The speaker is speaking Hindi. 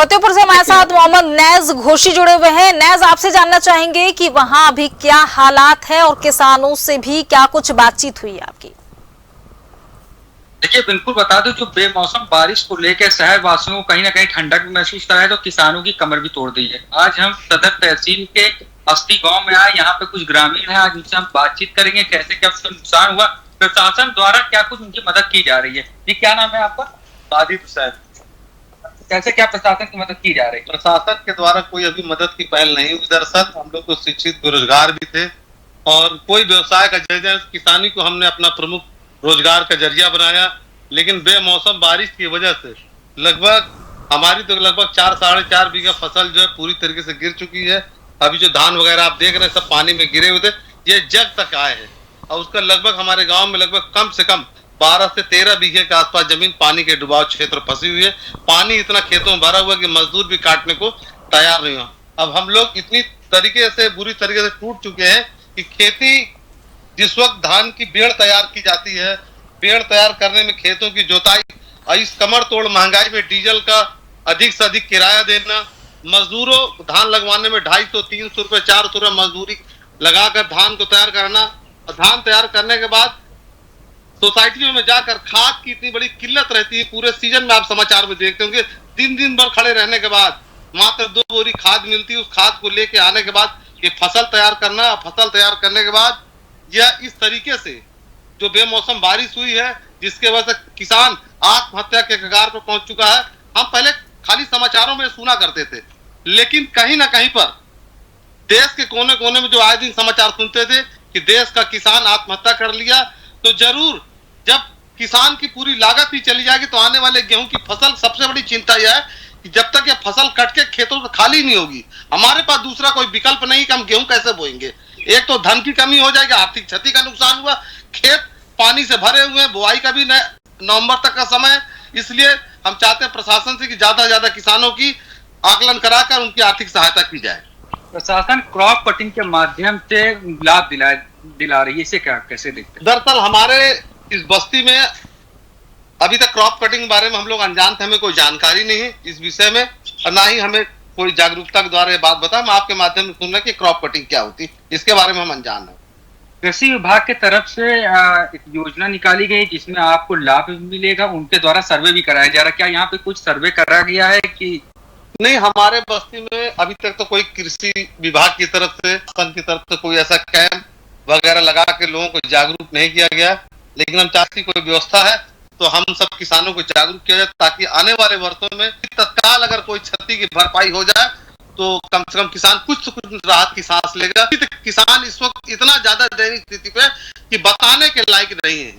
फतेहपुर से हमारे साथ मोहम्मद नैज घोषी जुड़े हुए हैं। नैज, आपसे जानना चाहेंगे कि वहां अभी क्या हालात है और किसानों से भी क्या कुछ बातचीत हुई है आपकी? देखिए, बिल्कुल बता दो, जो बेमौसम बारिश को लेकर शहर वासियों को कहीं ना कहीं ठंडक महसूस करा है, तो किसानों की कमर भी तोड़ दी है। आज हम सदर तहसील के अस्ती गांव में आए, यहाँ पे कुछ ग्रामीण है, आज उनसे हम बातचीत करेंगे कैसे क्या नुकसान हुआ, प्रशासन द्वारा क्या कुछ उनकी मदद की जा रही है। जी, क्या नाम है आपका? आदित्य साहब। कैसे क्या प्रशासन की मदद की जा रही है? प्रशासन के द्वारा कोई अभी मदद की पहल नहीं हुई। दरअसल हम लोग तो शिक्षित बेरोजगार भी थे और कोई व्यवसाय का जरिया, किसानी को हमने अपना प्रमुख रोजगार का जरिया बनाया, लेकिन बेमौसम बारिश की वजह से हमारी तो लगभग 4-4.5 बीघा फसल जो है पूरी तरीके से गिर चुकी है। अभी जो धान वगैरह आप देख रहे हैं सब पानी में गिरे हुए थे, ये जग तक आए हैं और उसका लगभग हमारे गांव में लगभग कम से कम 12 से 13 बीघे के आसपास जमीन पानी के डुबाव क्षेत्र फंसी हुई है। पानी इतना खेतों में भरा हुआ कि मजदूर भी काटने को तैयार नहीं हुआ। अब हम लोग इतनी तरीके से बुरी तरीके से टूट चुके हैं कि खेती, जिस वक्त धान की बेड़ तैयार की जाती है, बेड़ तैयार करने में खेतों की जोताई, इस कमर तोड़ महंगाई में डीजल का अधिक से अधिक किराया देना, मजदूरों धान लगवाने में 250-300 रुपए 400 रुपए मजदूरी लगाकर धान को तैयार करना। धान तैयार करने के बाद सोसाइटियों में जाकर खाद की इतनी बड़ी किल्लत रहती है। पूरे सीजन में आप समाचार में देखते होंगे, दिन भर खड़े रहने के बाद मात्र 2 बोरी खाद मिलती है। उस खाद को लेके आने के बाद ये फसल तैयार करना, फसल तैयार करने के बाद यह इस तरीके से जो बेमौसम बारिश हुई है, जिसके वजह से किसान आत्महत्या के कगार पर पहुंच चुका है। हम पहले खाली समाचारों में सुना करते थे, लेकिन कहीं ना कहीं पर देश के कोने कोने में जो आए दिन समाचार सुनते थे कि देश का किसान आत्महत्या कर लिया, तो जरूर जब किसान की पूरी लागत ही चली जाएगी तो आने वाले गेहूं की फसल, सबसे बड़ी चिंता यह है कि जब तक ये फसल कट के खेतों से खाली नहीं होगी, हमारे पास दूसरा कोई विकल्प नहीं कि हम गेहूं कैसे बोएंगे। एक तो धन की कमी हो जाएगी, आर्थिक क्षति का नुकसान हुआ, खेत पानी से भरे हुए हैं, बुआई का भी नवंबर तक का समय है। इसलिए हम चाहते हैं प्रशासन से कि ज्यादा से ज्यादा किसानों की आकलन कराकर उनकी आर्थिक सहायता की जाए। प्रशासन क्रॉप कटिंग के माध्यम से लाभ दिला रही है, इसे क्या कैसे देखते हैं? दरअसल हमारे इस बस्ती में अभी तक क्रॉप कटिंग के बारे में हम लोग अनजान थे, हमें कोई जानकारी नहीं है इस विषय में और ना ही हमें कोई जागरूकता के द्वारा ये बात बता। मैं आपके माध्यम से सुन रहा कि क्रॉप कटिंग क्या होती है, इसके बारे में हम अनजान है। कृषि विभाग के तरफ से एक योजना निकाली गई जिसमें आपको लाभ मिलेगा, उनके द्वारा सर्वे भी कराया जा रहा है। क्या यहाँ पे कुछ सर्वे करा गया है कि नहीं? हमारे बस्ती में अभी तक तो कोई कृषि विभाग की तरफ से, संघ की तरफ से कोई ऐसा कैंप वगैरह लगा के लोगों को जागरूक नहीं किया गया, लेकिन हम चाहते कोई व्यवस्था है तो हम सब किसानों को जागरूक किया जाए, ताकि आने वाले वर्षों में तत्काल अगर कोई क्षति की भरपाई हो जाए तो कम से कम किसान कुछ राहत की सांस लेगा। किसान इस वक्त इतना ज्यादा दयनीय स्थिति पे कि बताने के लायक नहीं है।